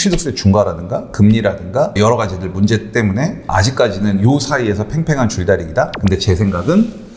취득세 중과라든가 금리라든가 여러 가지들 문제 때문에 아직까지는 요 사이에서 팽팽한 줄다리기다. 근데 제 생각은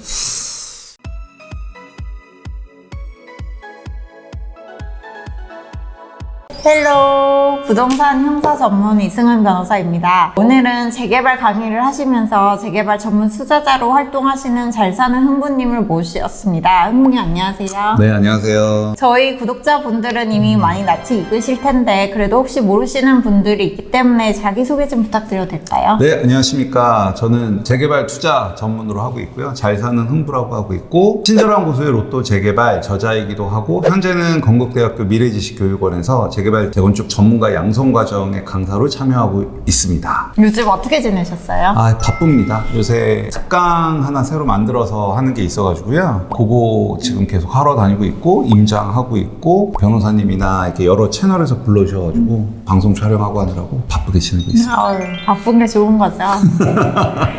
헬로, 부동산 형사 전문 이승은 변호사입니다. 오늘은 재개발 강의를 하시면서 재개발 전문 투자자로 활동하시는 잘 사는 흥부님을 모셨습니다. 흥부님 안녕하세요. 네, 안녕하세요. 저희 구독자분들은 이미 많이 낯이 익으실 텐데 그래도 혹시 모르시는 분들이 있기 때문에 자기소개 좀 부탁드려도 될까요? 네, 안녕하십니까. 저는 재개발 투자 전문으로 하고 있고요. 잘 사는 흥부라고 하고 있고, 친절한 고수의 로또 재개발 저자이기도 하고, 현재는 건국대학교 미래지식교육원에서 재개발 재건축 전문가 양성과정의 강사로 참여하고 있습니다. 요즘 어떻게 지내셨어요? 바쁩니다. 요새 특강 하나 새로 만들어서 하는 게 있어가지고요. 그거 지금 계속 하러 다니고 있고, 임장하고 있고, 변호사님이나 이렇게 여러 채널에서 불러주셔가지고 방송 촬영하고 하느라고 바쁘게 지내고 있습니다. 바쁜 게 좋은 거죠.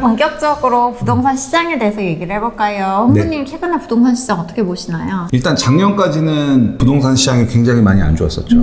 본격적으로 부동산 시장에 대해서 얘기를 해볼까요? 흥부님 최근에 부동산 시장 어떻게 보시나요? 일단 작년까지는 부동산 시장이 굉장히 많이 안 좋았었죠.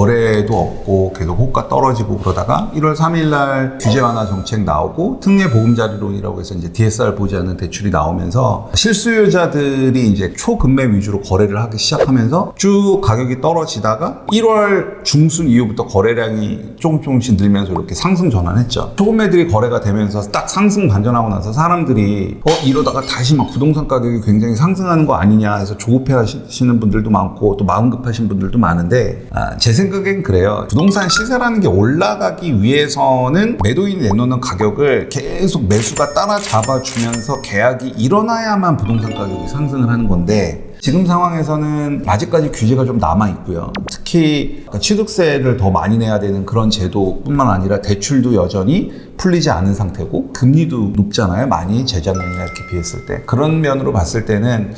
거래도 없고 계속 호가 떨어지고 그러다가 1월 3일 날 규제 완화 정책 나오고 특례 보금자리론이라고 해서 이제 DSR 보지 않는 대출이 나오면서 실수요자들이 이제 초급매 위주로 거래를 하기 시작하면서 쭉 가격이 떨어지다가 1월 중순 이후부터 거래량이 조금씩 늘면서 이렇게 상승 전환했죠. 초급매들이 거래가 되면서 딱 상승 반전하고 나서 사람들이 이러다가 다시 막 부동산 가격이 굉장히 상승하는 거 아니냐 해서 조급해 하시는 분들도 많고 또 마음 급하신 분들도 많은데 제 생각엔 그래요. 부동산 시세라는 게 올라가기 위해서는 매도인이 내놓는 가격을 계속 매수가 따라잡아주면서 계약이 일어나야만 부동산 가격이 상승을 하는 건데, 지금 상황에서는 아직까지 규제가 좀 남아있고요. 특히 취득세를 더 많이 내야 되는 그런 제도뿐만 아니라 대출도 여전히 풀리지 않은 상태고 금리도 높잖아요. 많이 재작년이나 이렇게 비했을 때. 그런 면으로 봤을 때는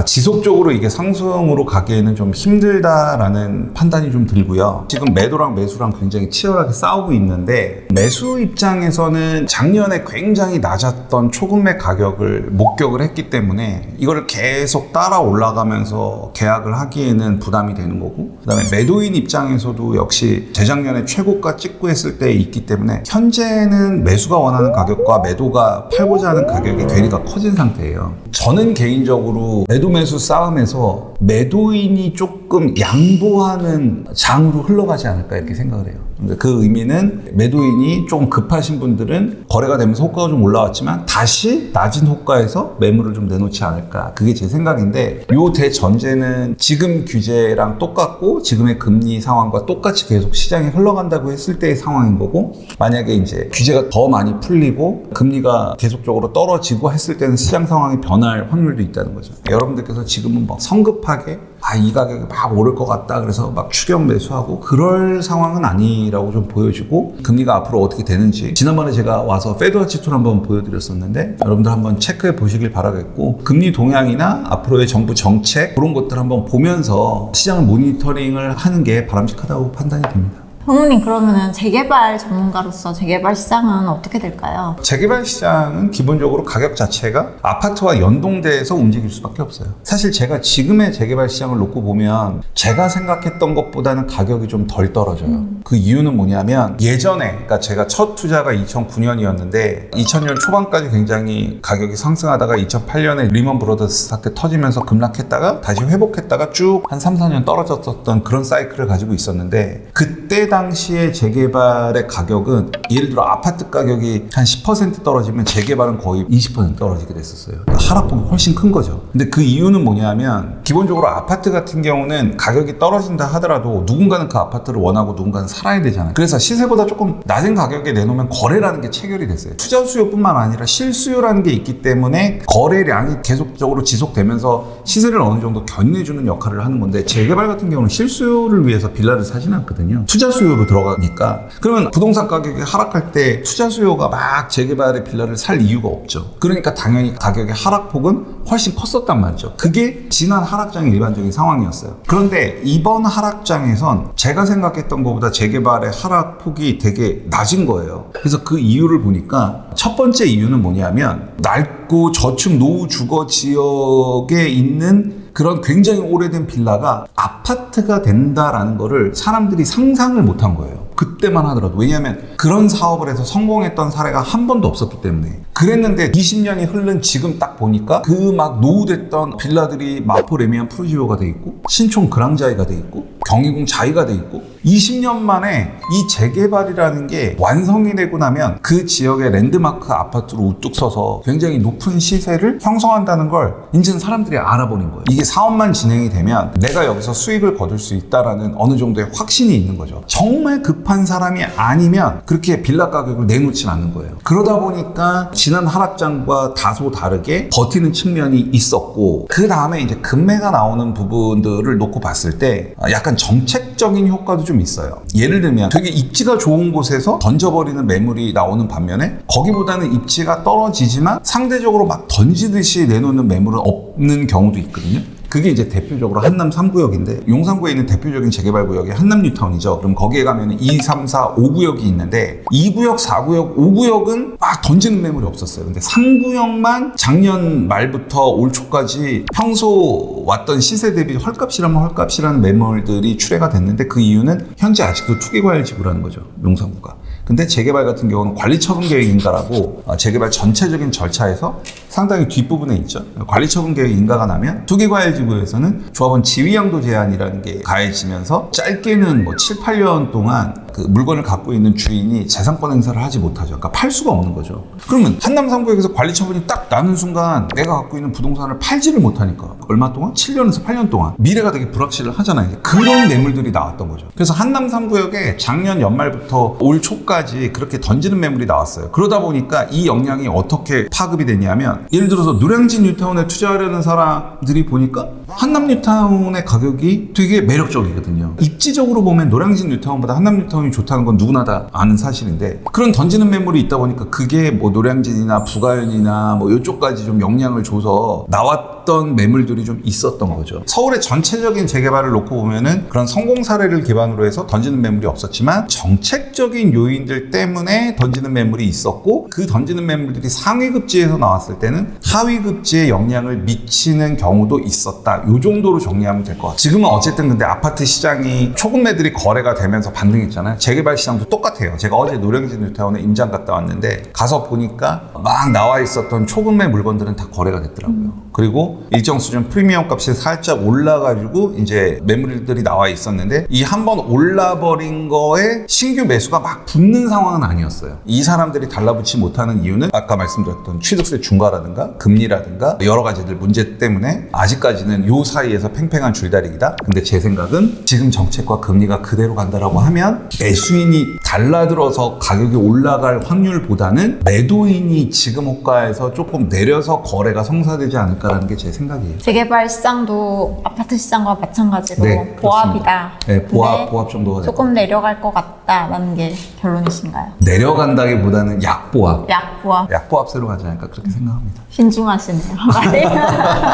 지속적으로 이게 상승으로 가기에는 좀 힘들다라는 판단이 좀 들고요. 지금 매도랑 매수랑 굉장히 치열하게 싸우고 있는데, 매수 입장에서는 작년에 굉장히 낮았던 초급매 가격을 목격을 했기 때문에 이거를 계속 따라 올라가면서 계약을 하기에는 부담이 되는 거고, 그 다음에 매도인 입장에서도 역시 재작년에 최고가 찍고 했을 때 있기 때문에 현재는 매수가 원하는 가격과 매도가 팔고자 하는 가격의 괴리가 커진 상태예요. 저는 개인적으로 매도 매수 싸움에서 매도인이 조금 양보하는 장으로 흘러가지 않을까 이렇게 생각을 해요. 그 의미는 매도인이 조금 급하신 분들은 거래가 되면서 호가가 좀 올라왔지만 다시 낮은 호가에서 매물을 좀 내놓지 않을까, 그게 제 생각인데, 요 대전제는 지금 규제랑 똑같고 지금의 금리 상황과 똑같이 계속 시장이 흘러간다고 했을 때의 상황인 거고, 만약에 이제 규제가 더 많이 풀리고 금리가 계속적으로 떨어지고 했을 때는 시장 상황이 변할 확률도 있다는 거죠. 여러분들께서 지금은 막 성급하게 이 가격이 막 오를 것 같다 그래서 막 추격 매수하고 그럴 상황은 아니라고 좀 보여지고, 금리가 앞으로 어떻게 되는지 지난번에 제가 와서 페드워치 툴 한번 보여드렸었는데 여러분들 한번 체크해 보시길 바라겠고, 금리 동향이나 앞으로의 정부 정책 그런 것들 한번 보면서 시장을 모니터링을 하는 게 바람직하다고 판단이 됩니다. 흥부님 그러면은 재개발 전문가로서 재개발 시장은 어떻게 될까요? 재개발 시장은 기본적으로 가격 자체가 아파트와 연동돼서 움직일 수밖에 없어요. 사실 제가 지금의 재개발 시장을 놓고 보면 제가 생각했던 것보다는 가격이 좀 덜 떨어져요. 그 이유는 뭐냐면, 예전에 그러니까 제가 첫 투자가 2009년이었는데 2000년 초반까지 굉장히 가격이 상승하다가 2008년에 리먼 브러더스 사태 터지면서 급락했다가 다시 회복했다가 쭉 한 3, 4년 떨어졌었던 그런 사이클을 가지고 있었는데, 그때 당시에 재개발의 가격은 예를 들어 아파트 가격이 한 10% 떨어지면 재개발은 거의 20% 떨어지게 됐었어요. 하락폭이 훨씬 큰 거죠. 근데 그 이유는 뭐냐면, 기본적으로 아파트 같은 경우는 가격이 떨어진다 하더라도 누군가는 그 아파트를 원하고 누군가는 살아야 되잖아요. 그래서 시세보다 조금 낮은 가격에 내놓으면 거래라는 게 체결이 됐어요. 투자 수요뿐만 아니라 실수요라는 게 있기 때문에 거래량이 계속적으로 지속되면서 시세를 어느 정도 견인해주는 역할을 하는 건데, 재개발 같은 경우는 실수요를 위해서 빌라를 사지는 않거든요. 투자 수요로 들어가니까. 그러면 부동산 가격이 하락할 때 투자 수요가 막 재개발의 빌라를 살 이유가 없죠. 그러니까 당연히 가격의 하락폭은 훨씬 컸었단 말이죠. 그게 지난 하락장의 일반적인 상황이었어요. 그런데 이번 하락장에선 제가 생각했던 것보다 재개발의 하락폭이 되게 낮은 거예요. 그래서 그 이유를 보니까 첫 번째 이유는 뭐냐면, 낡고 저층 노후 주거 지역에 있는 그런 굉장히 오래된 빌라가 아파트가 된다라는 거를 사람들이 상상을 못한 거예요. 그때만 하더라도. 왜냐하면 그런 사업을 해서 성공했던 사례가 한 번도 없었기 때문에. 그랬는데 20년이 흐른 지금 딱 보니까 그 막 노후됐던 빌라들이 마포 레미안 프루지오가 돼 있고 신촌 그랑자이가 돼 있고 경희궁 자이가 돼 있고 20년 만에 이 재개발이라는 게 완성이 되고 나면 그 지역의 랜드마크 아파트로 우뚝 서서 굉장히 높은 시세를 형성한다는 걸 이제는 사람들이 알아보는 거예요. 이게 사업만 진행이 되면 내가 여기서 수익을 거둘 수 있다라는 어느 정도의 확신이 있는 거죠. 정말 급한 사람이 아니면 그렇게 빌라 가격을 내놓진 않는 거예요. 그러다 보니까 지난 하락장과 다소 다르게 버티는 측면이 있었고, 그 다음에 이제 금매가 나오는 부분들을 놓고 봤을 때 약간 정책적인 효과도 좀 있어요. 예를 들면 되게 입지가 좋은 곳에서 던져버리는 매물이 나오는 반면에 거기보다는 입지가 떨어지지만 상대적으로 막 던지듯이 내놓는 매물은 없는 경우도 있거든요. 그게 이제 대표적으로 한남 3구역인데, 용산구에 있는 대표적인 재개발 구역이 한남 뉴타운이죠. 그럼 거기에 가면 2, 3, 4, 5구역이 있는데 2구역, 4구역, 5구역은 막 던지는 매물이 없었어요. 근데 3구역만 작년 말부터 올 초까지 평소 왔던 시세 대비 헐값이라면 헐값이라는 매물들이 출회가 됐는데, 그 이유는 현재 아직도 투기과열 지구라는 거죠, 용산구가. 근데 재개발 같은 경우는 관리처분 계획 인가라고 재개발 전체적인 절차에서 상당히 뒷부분에 있죠. 관리처분 계획 인가가 나면 투기과열 지구에서는 조합원 지위양도 제한이라는 게 가해지면서 짧게는 뭐 7, 8년 동안 그 물건을 갖고 있는 주인이 재산권 행사를 하지 못하죠. 그러니까 팔 수가 없는 거죠. 그러면 한남 3구역에서 관리처분이 딱 나는 순간 내가 갖고 있는 부동산을 팔지를 못하니까 얼마 동안? 7년에서 8년 동안 미래가 되게 불확실을 하잖아요. 그런 매물들이 나왔던 거죠. 그래서 한남 3구역에 작년 연말부터 올 초까지 그렇게 던지는 매물이 나왔어요. 그러다 보니까 이 역량이 어떻게 파급이 되냐면, 예를 들어서 노량진 뉴타운에 투자하려는 사람들이 보니까 한남 뉴타운의 가격이 되게 매력적이거든요. 입지적으로 보면 노량진 뉴타운보다 한남 뉴타운이 좋다는 건 누구나 다 아는 사실인데, 그런 던지는 매물이 있다 보니까 그게 뭐 노량진이나 부가연이나 뭐 이쪽까지 좀 영향을 줘서 나왔던 매물들이 좀 있었던 거죠. 서울의 전체적인 재개발을 놓고 보면은 그런 성공 사례를 기반으로 해서 던지는 매물이 없었지만 정책적인 요인들 때문에 던지는 매물이 있었고, 그 던지는 매물들이 상위급지에서 나왔을 때는 하위급지에 영향을 미치는 경우도 있었다. 요 정도로 정리하면 될 것 같아요. 지금은 어쨌든 근데 아파트 시장이 초급매들이 거래가 되면서 반등했잖아요. 재개발 시장도 똑같아요. 제가 어제 노량진 뉴타운에 임장 갔다 왔는데 가서 보니까 막 나와 있었던 초급매 물건들은 다 거래가 됐더라고요. 그리고 일정 수준 프리미엄 값이 살짝 올라가지고 이제 매물들이 나와 있었는데, 이 한번 올라버린 거에 신규 매수가 막 붙는 상황은 아니었어요. 이 사람들이 달라붙지 못하는 이유는 아까 말씀드렸던 취득세 중과라든가 금리라든가 여러 가지들 문제 때문에 아직까지는 요 사이에서 팽팽한 줄다리기다. 근데 제 생각은 지금 정책과 금리가 그대로 간다라고 하면 매수인이 달라들어서 가격이 올라갈 확률보다는 매도인이 지금 호가에서 조금 내려서 거래가 성사되지 않을까라는 게 제 생각이에요. 재개발 시장도 아파트 시장과 마찬가지로 네, 보합이다. 네, 보합 정도가 조금 내려갈 것 같다라는 게 결론이신가요? 내려간다기보다는 약보합. 약보합. 약보합세로 가지 않을까 그렇게 생각합니다. 신중하시네요.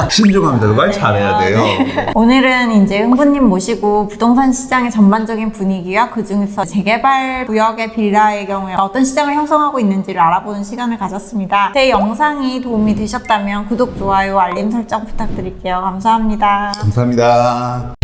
신중합니다. 말 잘해야 돼요. 오늘은 이제 흥부님 모시고 부동산 시장의 전반적인 분위기와 그중에서 재개발 구역의 빌라의 경우에 어떤 시장을 형성하고 있는지를 알아보는 시간을 가졌습니다. 제 영상이 도움이 되셨다면 구독, 좋아요, 알림 설정 부탁드릴게요. 감사합니다. 감사합니다.